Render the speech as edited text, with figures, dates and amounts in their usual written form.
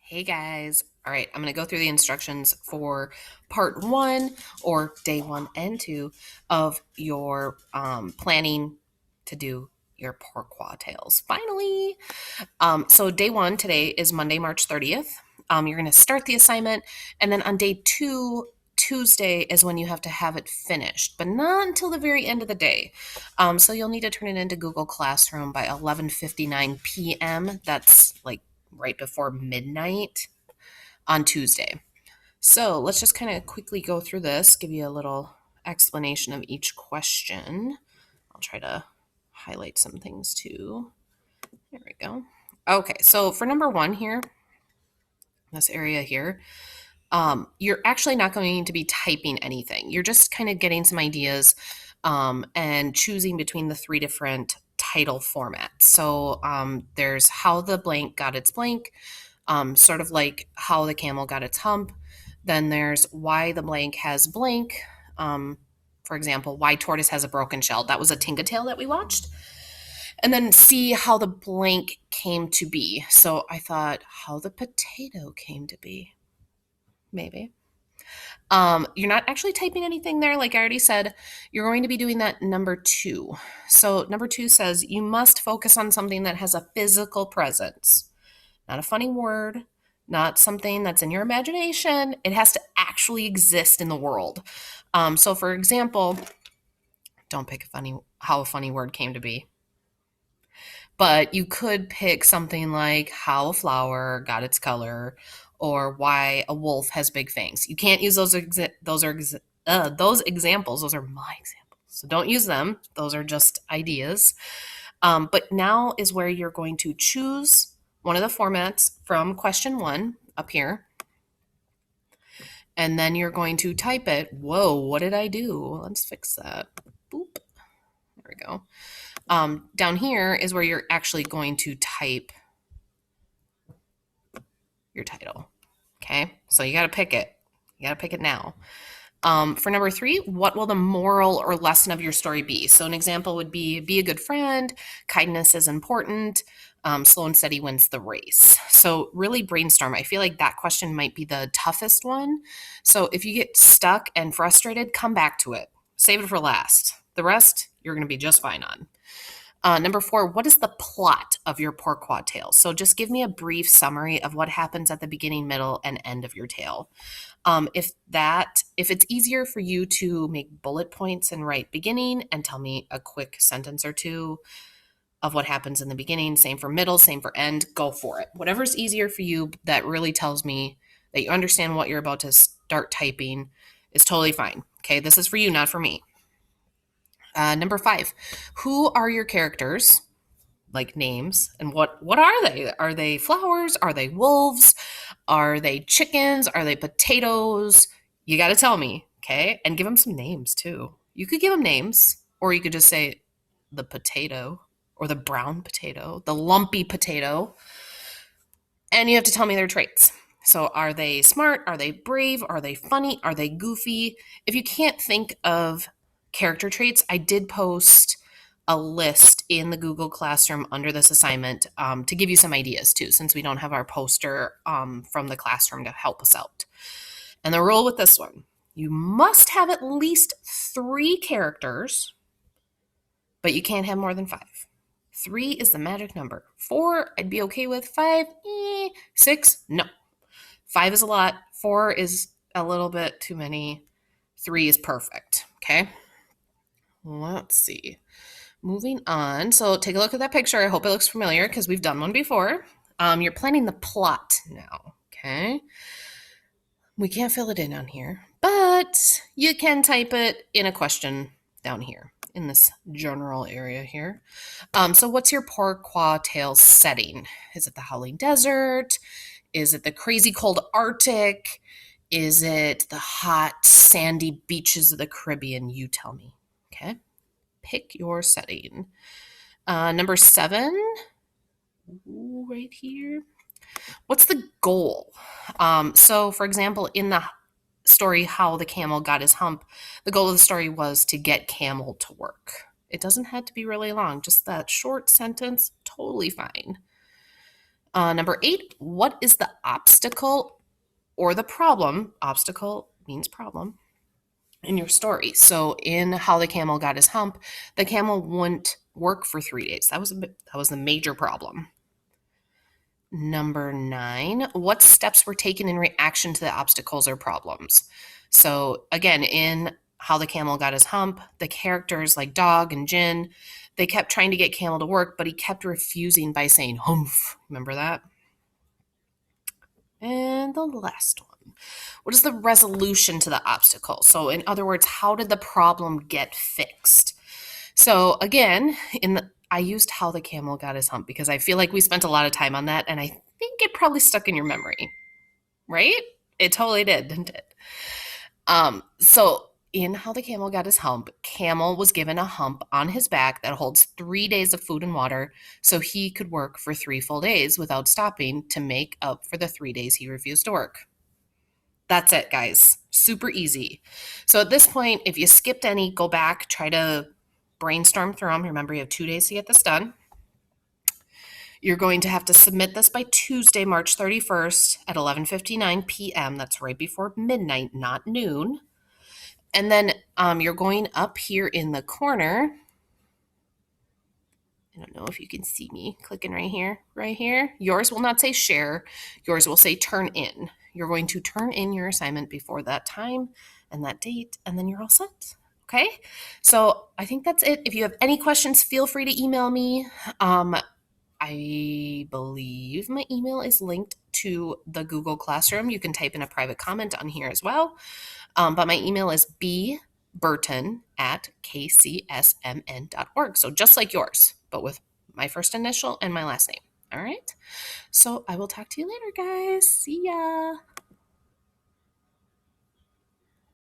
Hey guys. All right, I'm going to go through the instructions for part one or day one and two of your planning to do your Pourquoi tales. Finally. So day one today is Monday, March 30th. You're going to start the assignment, and then on day two, Tuesday is when you have to have it finished, but not until the very end of the day. So you'll need to turn it into Google Classroom by 11:59 p.m. That's like right before midnight on Tuesday. So let's just kind of quickly go through this, give you a little explanation of each question. I'll try to highlight some things too. There we go. Okay, so for number one here, this area here, you're actually not going to be typing anything. You're just kind of getting some ideas and choosing between the three different title formats. So there's how the blank got its blank, sort of like how the camel got its hump. Then there's why the blank has blank. For example, why tortoise has a broken shell. That was a Tinka Tale that we watched. And then see how the blank came to be. So I thought how the potato came to be. Maybe. You're not actually typing anything there. Like I already said, you're going to be doing that number two. So number two says you must focus on something that has a physical presence, not a funny word, not something that's in your imagination. It has to actually exist in the world. So for example, don't pick how a funny word came to be. But you could pick something like how a flower got its color or why a wolf has big fangs. You can't use those examples. Those are my examples. So don't use them. Those are just ideas. But now is where you're going to choose one of the formats from question one up here. And then you're going to type it. Whoa, what did I do? Let's fix that. Boop. There we go. Down here is where you're actually going to type your title. Okay, so you got to pick it. You got to pick it now. For number three, what will the moral or lesson of your story be? So an example would be a good friend, kindness is important, slow and steady wins the race. So really brainstorm. I feel like that question might be the toughest one. So if you get stuck and frustrated, come back to it. Save it for last. The rest, you're going to be just fine on. Number four, what is the plot of your Pourquoi tale? So just give me a brief summary of what happens at the beginning, middle, and end of your tale. If it's easier for you to make bullet points and write beginning and tell me a quick sentence or two of what happens in the beginning, same for middle, same for end, go for it. Whatever's easier for you that really tells me that you understand what you're about to start typing is totally fine. Okay, this is for you, not for me. Number five, who are your characters? Like names, and what are they? Are they flowers? Are they wolves? Are they chickens? Are they potatoes? You got to tell me, okay? And give them some names too. You could give them names, or you could just say the potato, or the brown potato, the lumpy potato, and you have to tell me their traits. So are they smart? Are they brave? Are they funny? Are they goofy? If you can't think of character traits, I did post a list in the Google Classroom under this assignment to give you some ideas too, since we don't have our poster from the classroom to help us out. And the rule with this one, you must have at least 3 characters, but you can't have more than 5. 3 is the magic number. 4, I'd be okay with. 5, 6, no. 5 is a lot. 4 is a little bit too many. 3 is perfect, okay? Let's see. Moving on. So take a look at that picture. I hope it looks familiar because we've done one before. You're planning the plot now, okay? We can't fill it in on here, but you can type it in a question down here in this general area here. So what's your Pourquoi tale setting? Is it the howling desert? Is it the crazy cold Arctic? Is it the hot sandy beaches of the Caribbean? You tell me, okay? Pick your setting. Number 7, right here. What's the goal? So, for example, in the story, How the Camel Got His Hump, the goal of the story was to get Camel to work. It doesn't have to be really long, just that short sentence, totally fine. Number 8, what is the obstacle or the problem? Obstacle means problem in your story. So in How the Camel Got His Hump, the camel wouldn't work for 3 days. That was the major problem. Number 9, what steps were taken in reaction to the obstacles or problems? So again, in How the Camel Got His Hump, the characters like Dog and Jin, they kept trying to get Camel to work, but he kept refusing by saying humph. Remember that? And the last one. What is the resolution to the obstacle? So in other words, how did the problem get fixed? So again, I used How the Camel Got His Hump because I feel like we spent a lot of time on that, and I think it probably stuck in your memory, right? It totally did, didn't it? So in How the Camel Got His Hump, Camel was given a hump on his back that holds 3 days of food and water, so he could work for 3 full days without stopping to make up for the 3 days he refused to work. That's it, guys. Super easy. So at this point, if you skipped any, go back, try to brainstorm through them. Remember, you have 2 days to get this done. You're going to have to submit this by Tuesday, March 31st at 11:59 p.m. That's right before midnight, not noon. And then you're going up here in the corner. I don't know if you can see me clicking right here, right here. Yours will not say share. Yours will say turn in. You're going to turn in your assignment before that time and that date, and then you're all set. Okay? So I think that's it. If you have any questions, feel free to email me. I believe my email is linked to the Google Classroom. You can type in a private comment on here as well. But my email is bburton@kcsmn.org. So just like yours, but with my first initial and my last name. All right. So I will talk to you later, guys. See ya.